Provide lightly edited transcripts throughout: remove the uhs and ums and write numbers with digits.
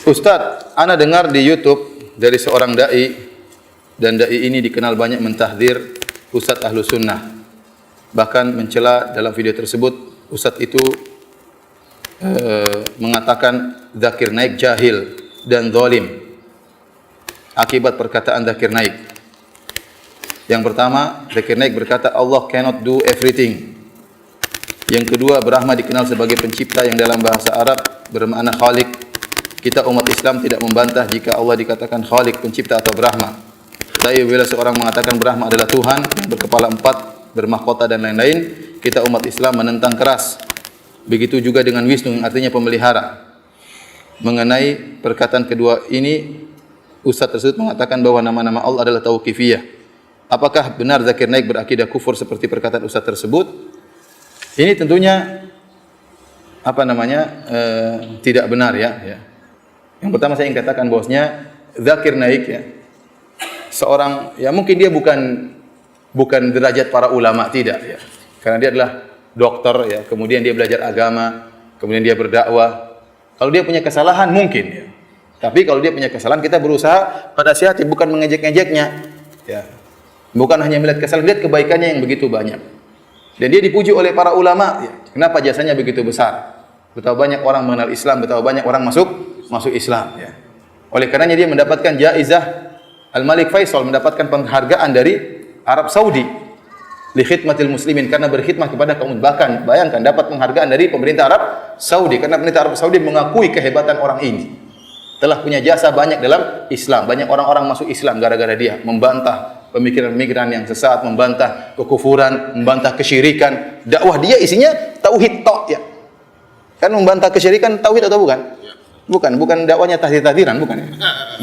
Ustadz, ana dengar di YouTube dari seorang dai, dan dai ini dikenal banyak mentahdir Ustadz Ahlus Sunnah. Bahkan mencela dalam video tersebut Ustadz itu mengatakan Zakir Naik jahil dan zalim akibat perkataan Zakir Naik. Yang pertama, Zakir Naik berkata Allah cannot do everything. Yang kedua, Brahma dikenal sebagai pencipta yang dalam bahasa Arab bermakna Khalik. Kita umat Islam tidak membantah jika Allah dikatakan Khalik, pencipta atau Brahma. Tapi bila seorang mengatakan Brahma adalah Tuhan yang berkepala 4, bermahkota dan lain-lain, kita umat Islam menentang keras. Begitu juga dengan Wisnu yang artinya pemelihara. Mengenai perkataan kedua ini, Ustaz tersebut mengatakan bahwa nama-nama Allah adalah tauqifiyah. Apakah benar Zakir Naik berakidah kufur seperti perkataan Ustaz tersebut? Ini tentunya tidak benar ya. Yang pertama saya ingin katakan bahwasanya Zakir Naik ya, seorang ya mungkin dia bukan derajat para ulama, tidak ya. Karena dia adalah dokter ya, kemudian dia belajar agama, kemudian dia berdakwah. Kalau dia punya kesalahan mungkin ya. Tapi kalau dia punya kesalahan kita berusaha pada nasihati, bukan mengejek-ngejeknya ya. Bukan hanya melihat kesalahan, lihat kebaikannya yang begitu banyak. Dan dia dipuji oleh para ulama ya. Kenapa jasanya begitu besar? Betapa banyak orang mengenal Islam, betapa banyak orang masuk Islam ya. Oleh karenanya dia mendapatkan jaizah Al-Malik Faisal, mendapatkan penghargaan dari Arab Saudi li khidmatil muslimin, karena berkhidmat kepada kaum. Bahkan bayangkan dapat penghargaan dari pemerintah Arab Saudi karena pemerintah Arab Saudi mengakui kehebatan orang ini. Telah punya jasa banyak dalam Islam, banyak orang-orang masuk Islam gara-gara dia membantah pemikiran-pemikiran yang sesat, membantah kekufuran, membantah kesyirikan. Dakwah dia isinya tauhid tok ya. Kan membantah kesyirikan tauhid atau bukan? Bukan dakwanya tahdir-tahdiran, bukan ya.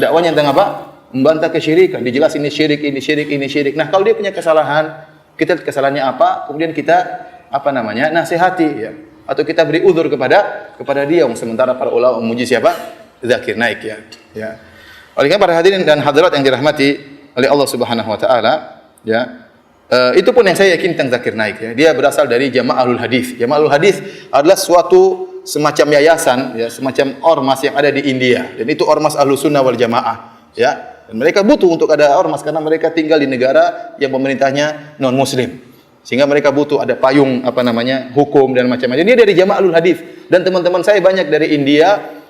Dakwanya tentang apa? Membantah kesyirikan, dijelasin ini syirik, ini syirik, ini syirik. Nah, kalau dia punya kesalahan, kita lihat kesalahannya apa, kemudian kita nasihati ya. Atau kita beri uzur kepada dia. Sementara para ulama memuji siapa? Zakir Naik ya. Ya. Oleh karena para hadirin dan hadirat yang dirahmati oleh Allah Subhanahu wa taala, ya. Itu pun yang saya yakin tentang Zakir Naik ya. Dia berasal dari Jama'atul Hadis. Jama'atul Hadis adalah suatu semacam yayasan ya, semacam ormas yang ada di India, dan itu ormas Ahlus Sunnah wal Jamaah ya. Dan mereka butuh untuk ada ormas karena mereka tinggal di negara yang pemerintahnya non muslim, sehingga mereka butuh ada payung hukum dan macam-macam. Dia dari Jama'atul Hadis, dan teman-teman saya banyak dari India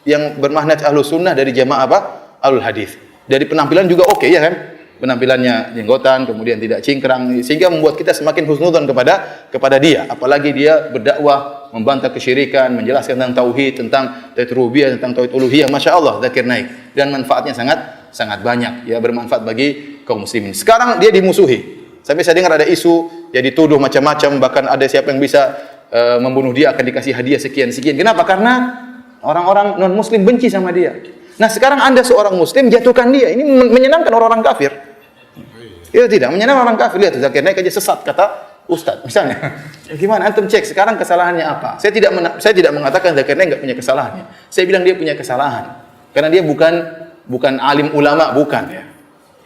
yang bermakna Ahlus Sunnah dari Jamaah Ahlul Hadis. Dari penampilan juga oke ya kan, penampilannya jenggotan, kemudian tidak cingkrang, sehingga membuat kita semakin husnudzon kepada dia. Apalagi dia berdakwah, membantah kesyirikan, menjelaskan tentang tauhid, tentang tauhid rububiyah, tentang tauhid uluhiyah. Masya Allah, Zakir Naik, dan manfaatnya sangat banyak ya, bermanfaat bagi kaum muslimin. Sekarang dia dimusuhi. Sampai saya dengar ada isu ya, dituduh macam-macam, bahkan ada siapa yang bisa membunuh dia akan dikasih hadiah sekian-sekian. Kenapa? Karena orang-orang non muslim benci sama dia. Nah, sekarang Anda seorang muslim jatuhkan dia. Ini menyenangkan orang-orang kafir. Itu tidak menyenangkan orang kafir. Lihat Zakir Naik aja sesat kata Ustaz misalnya. Ya, gimana antum cek sekarang kesalahannya apa? Saya tidak mengatakan Zakir Naik enggak punya kesalahan. Saya bilang dia punya kesalahan. Karena dia bukan alim ulama, bukan ya.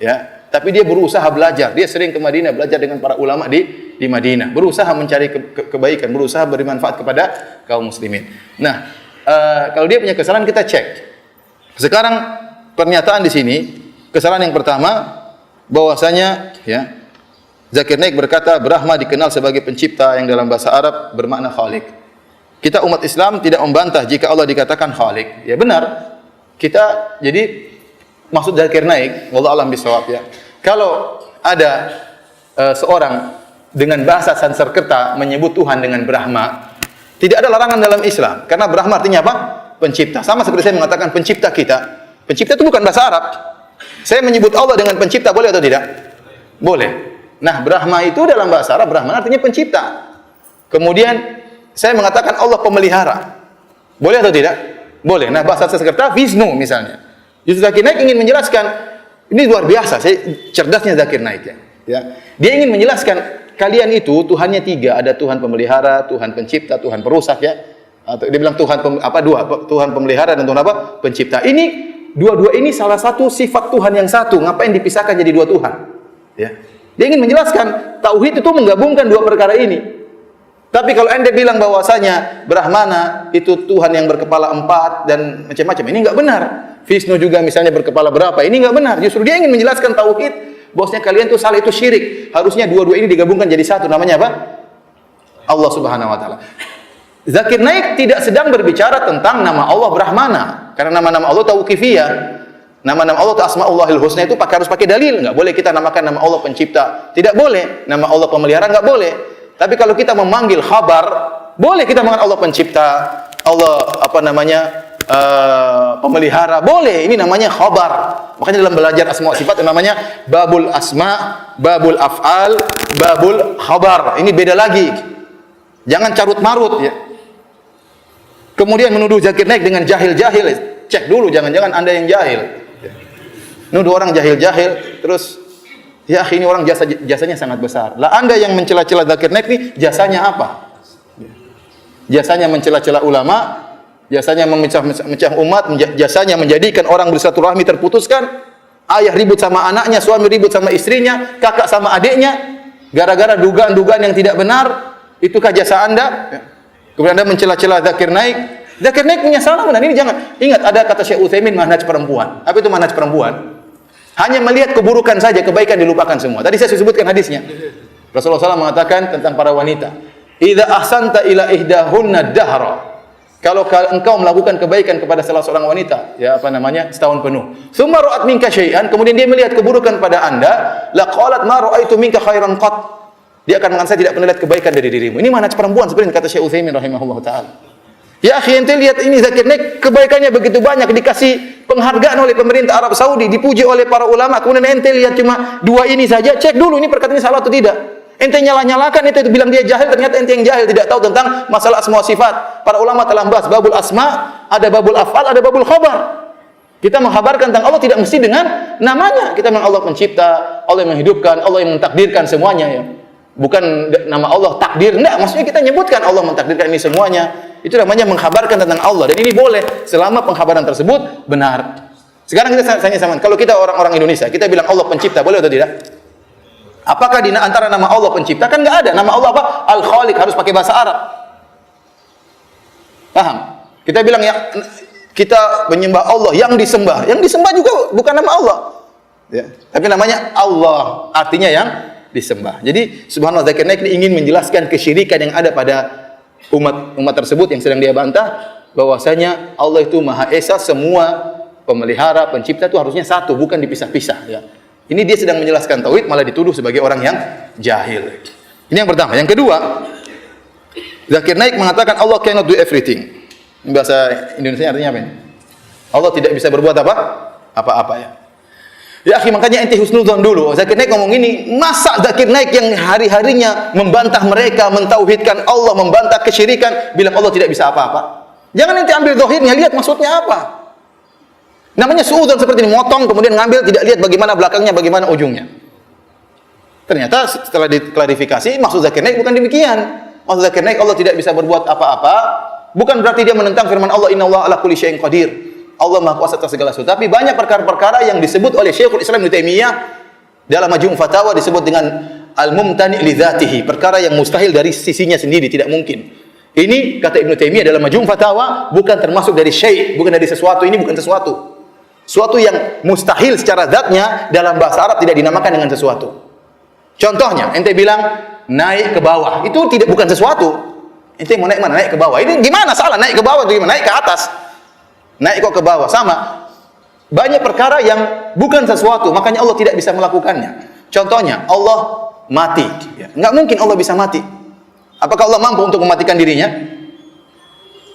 Ya, tapi dia berusaha belajar. Dia sering ke Madinah belajar dengan para ulama di Madinah. Berusaha mencari kebaikan, berusaha beri manfaat kepada kaum muslimin. Nah, kalau dia punya kesalahan kita cek. Sekarang pernyataan di sini, kesalahan yang pertama bahwasanya ya, Zakir Naik berkata Brahma dikenal sebagai pencipta yang dalam bahasa Arab bermakna Khalik. Kita umat Islam tidak membantah jika Allah dikatakan Khalik. Ya benar. Jadi maksud Zakir Naik, wallahu a'lam bishawab ya. Kalau ada seorang dengan bahasa Sanskerta menyebut Tuhan dengan Brahma, tidak ada larangan dalam Islam. Karena Brahma artinya apa? Pencipta. Sama seperti saya mengatakan pencipta kita. Pencipta itu bukan bahasa Arab. Saya menyebut Allah dengan pencipta boleh atau tidak? Boleh. Nah, Brahma itu dalam bahasa Arab, Brahman artinya pencipta. Kemudian saya mengatakan Allah pemelihara. Boleh atau tidak? Boleh. Nah, bahasa Sanskerta Wisnu misalnya. Justru Zakir Naik ingin menjelaskan, ini luar biasa, cerdasnya Zakir Naik ya. Dia ingin menjelaskan kalian itu Tuhannya 3, ada Tuhan pemelihara, Tuhan pencipta, Tuhan perusak ya. Atau dia bilang Tuhan pemelihara dan Tuhan apa? Pencipta. Ini dua-dua ini salah satu sifat Tuhan yang satu. Ngapain dipisahkan jadi dua Tuhan? Ya. Dia ingin menjelaskan tauhid itu menggabungkan dua perkara ini. Tapi kalau Anda bilang bahwasanya Brahmana itu Tuhan yang berkepala 4 dan macam-macam, ini enggak benar. Vishnu juga misalnya berkepala berapa, ini enggak benar. Justru dia ingin menjelaskan tauhid, bahwasanya kalian tuh salah, itu syirik. Harusnya dua-dua ini digabungkan jadi satu, namanya apa? Allah Subhanahu wa taala. Zakir Naik tidak sedang berbicara tentang nama Allah Brahmana, karena nama-nama Allah tauqifiyah. Nama-nama Allah atau Asmaullahil Husna itu harus pakai dalil. Enggak boleh kita namakan nama Allah pencipta, tidak boleh. Nama Allah pemelihara enggak boleh. Tapi kalau kita memanggil khabar, boleh kita memanggil Allah pencipta, Allah pemelihara, boleh. Ini namanya khabar. Makanya dalam belajar asma wa sifat namanya babul asma, babul af'al, babul khabar. Ini beda lagi. Jangan carut-marut ya. Kemudian menuduh Zakir Naik dengan jahil-jahil. Cek dulu, jangan-jangan Anda yang jahil. Nuduh orang jahil-jahil, terus ya ini orang jasanya sangat besar. Lah Anda yang mencela-cela Zakir Naik nih, jasanya apa? Jasanya mencela-cela ulama, jasanya memecah umat, jasanya menjadikan orang bersilaturahmi terputuskan, ayah ribut sama anaknya, suami ribut sama istrinya, kakak sama adiknya, gara-gara dugaan-dugaan yang tidak benar. Itukah jasa Anda? Kemudian Anda mencela-cela Zakir Naik. Zakir Naik punya salah benar. Ini jangan. Ingat, ada kata Syekh Utsaimin, manhaj perempuan. Apa itu manhaj perempuan? Hanya melihat keburukan saja, kebaikan dilupakan semua. Tadi saya sebutkan hadisnya. Rasulullah SAW mengatakan tentang para wanita, "Idza ahsanta ila ihdahunna dahra." Kalau engkau melakukan kebaikan kepada salah seorang wanita, ya setahun penuh. Tsumma ra'at minka syai'an, kemudian dia melihat keburukan pada Anda, la qalat ma ra'aitu minka khairan qat. Dia akan mengatakan, saya tidak pernah lihat kebaikan dari dirimu. Ini manhaj perempuan seperti kata Syekh Utsaimin rahimahullah taala. Ya akhi, ente lihat ini Zakir Naik, kebaikannya begitu banyak, dikasih penghargaan oleh pemerintah Arab Saudi, dipuji oleh para ulama. Kemudian ente lihat cuma dua ini saja, cek dulu ini perkataannya salah atau tidak. Ente nyalah-nyalakan, ente bilang dia jahil, ternyata ente yang jahil, tidak tahu tentang masalah asma wa sifat. Para ulama telah membahas babul asma, ada babul af'al, ada babul khabar. Kita mengkhabarkan tentang Allah tidak mesti dengan namanya. Kita memang Allah pencipta, Allah yang menghidupkan, Allah yang mentakdirkan semuanya ya. Bukan nama Allah takdir, enggak, maksudnya kita nyebutkan Allah mentakdirkan ini semuanya. Itu namanya mengkhabarkan tentang Allah, dan ini boleh selama pengkhabaran tersebut benar. Sekarang kita tanya sama, kalau kita orang-orang Indonesia, kita bilang Allah pencipta, boleh atau tidak? Apakah di antara nama Allah pencipta? Kan enggak ada. Nama Allah apa? Al-Khaliq, harus pakai bahasa Arab. Paham? Kita bilang ya, kita menyembah Allah yang disembah. Yang disembah juga bukan nama Allah. Ya. Tapi namanya Allah, artinya yang disembah. Jadi subhanallah, Zakir Naik ini ingin menjelaskan kesyirikan yang ada pada umat tersebut yang sedang dia bantah, bahwasanya Allah itu Maha Esa, semua pemelihara, pencipta itu harusnya satu, bukan dipisah-pisah ya. Ini dia sedang menjelaskan tauhid, malah dituduh sebagai orang yang jahil. Ini yang pertama. Yang kedua, Zakir Naik mengatakan Allah cannot do everything. Bahasa Indonesia artinya apa ini? Allah tidak bisa berbuat apa-apa ya. Ya akhi, makanya ente husnudzon dulu. Zakir Naik ngomong ini, masa Zakir Naik yang hari-harinya membantah mereka, mentauhidkan Allah, membantah kesyirikan, bilang Allah tidak bisa apa-apa. Jangan ente ambil zahirnya, lihat maksudnya apa. Namanya suudzon seperti ini, motong kemudian ngambil, tidak lihat bagaimana belakangnya, bagaimana ujungnya. Ternyata setelah diklarifikasi, maksud Zakir Naik bukan demikian. Maksud Zakir Naik Allah tidak bisa berbuat apa-apa, bukan berarti dia menentang firman Allah, innallaha ala kulli syai'in qadir. Allah Maha Kuasa atas segala sesuatu. Tapi banyak perkara-perkara yang disebut oleh Syekhul Islam Ibnu Taimiyah dalam Majmu' Fatawa disebut dengan al-mumtani' li dzatihi, perkara yang mustahil dari sisinya sendiri, tidak mungkin. Ini kata Ibnu Taimiyah dalam Majmu' Fatawa bukan termasuk dari syai', bukan dari sesuatu, ini bukan sesuatu. Suatu yang mustahil secara zatnya dalam bahasa Arab tidak dinamakan dengan sesuatu. Contohnya, ente bilang naik ke bawah, itu bukan sesuatu. Ente mau naik mana? Naik ke bawah. Ini gimana salah? Naik ke bawah itu gimana? Naik ke atas. Naik kok ke bawah, sama. Banyak perkara yang bukan sesuatu, makanya Allah tidak bisa melakukannya. Contohnya, Allah mati. Enggak mungkin Allah bisa mati. Apakah Allah mampu untuk mematikan dirinya?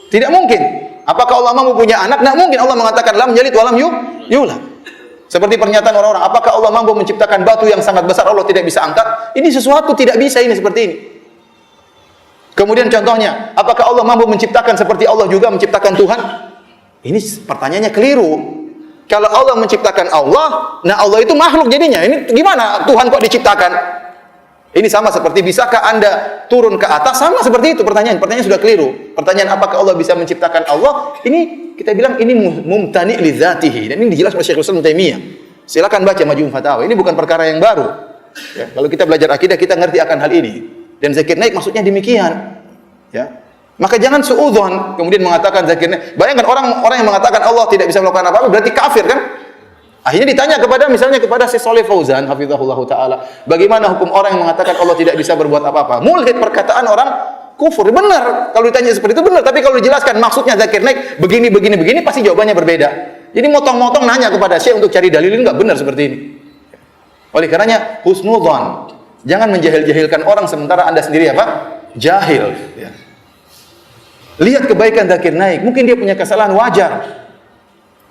Tidak mungkin. Apakah Allah mampu punya anak? Enggak mungkin. Allah mengatakan lam yalid wa lam yulad. Seperti pernyataan orang-orang, apakah Allah mampu menciptakan batu yang sangat besar Allah tidak bisa angkat? Ini sesuatu tidak bisa, ini seperti ini. Kemudian contohnya, apakah Allah mampu menciptakan seperti Allah juga menciptakan Tuhan? Ini pertanyaannya keliru. Kalau Allah menciptakan Allah, nah Allah itu makhluk jadinya. Ini gimana Tuhan kok diciptakan? Ini sama seperti bisakah Anda turun ke atas? Sama seperti itu pertanyaan. Pertanyaan sudah keliru. Pertanyaan apakah Allah bisa menciptakan Allah? Ini kita bilang ini mumtani' li dzatihi. Dan ini dijelaskan oleh Syekhul Islam Taimiyah. Silakan baca Majmu' Fatawa. Ini bukan perkara yang baru. Ya, kalau kita belajar akidah kita ngerti akan hal ini. Dan Zakir Naik maksudnya demikian. Ya. Maka jangan suudzon kemudian mengatakan zakir naik. Bayangkan orang yang mengatakan Allah tidak bisa melakukan apa-apa berarti kafir kan? Akhirnya ditanya misalnya kepada Syekh Shalih Fauzan hafizahullah taala, bagaimana hukum orang yang mengatakan Allah tidak bisa berbuat apa-apa? Mulhid, perkataan orang kufur. Benar. Kalau ditanya seperti itu benar, tapi kalau dijelaskan maksudnya zakir naik begini pasti jawabannya berbeda. Jadi motong-motong nanya kepada Syekh untuk cari dalil ini enggak benar seperti ini. Oleh karenanya husnudzon. Jangan menjahil-jahilkan orang sementara Anda sendiri apa? Jahil, ya. Lihat kebaikan zakir naik, mungkin dia punya kesalahan wajar.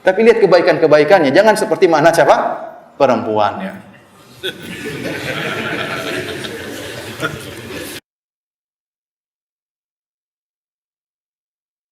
Tapi lihat kebaikan-kebaikannya, jangan seperti mana siapa? Perempuan, ya.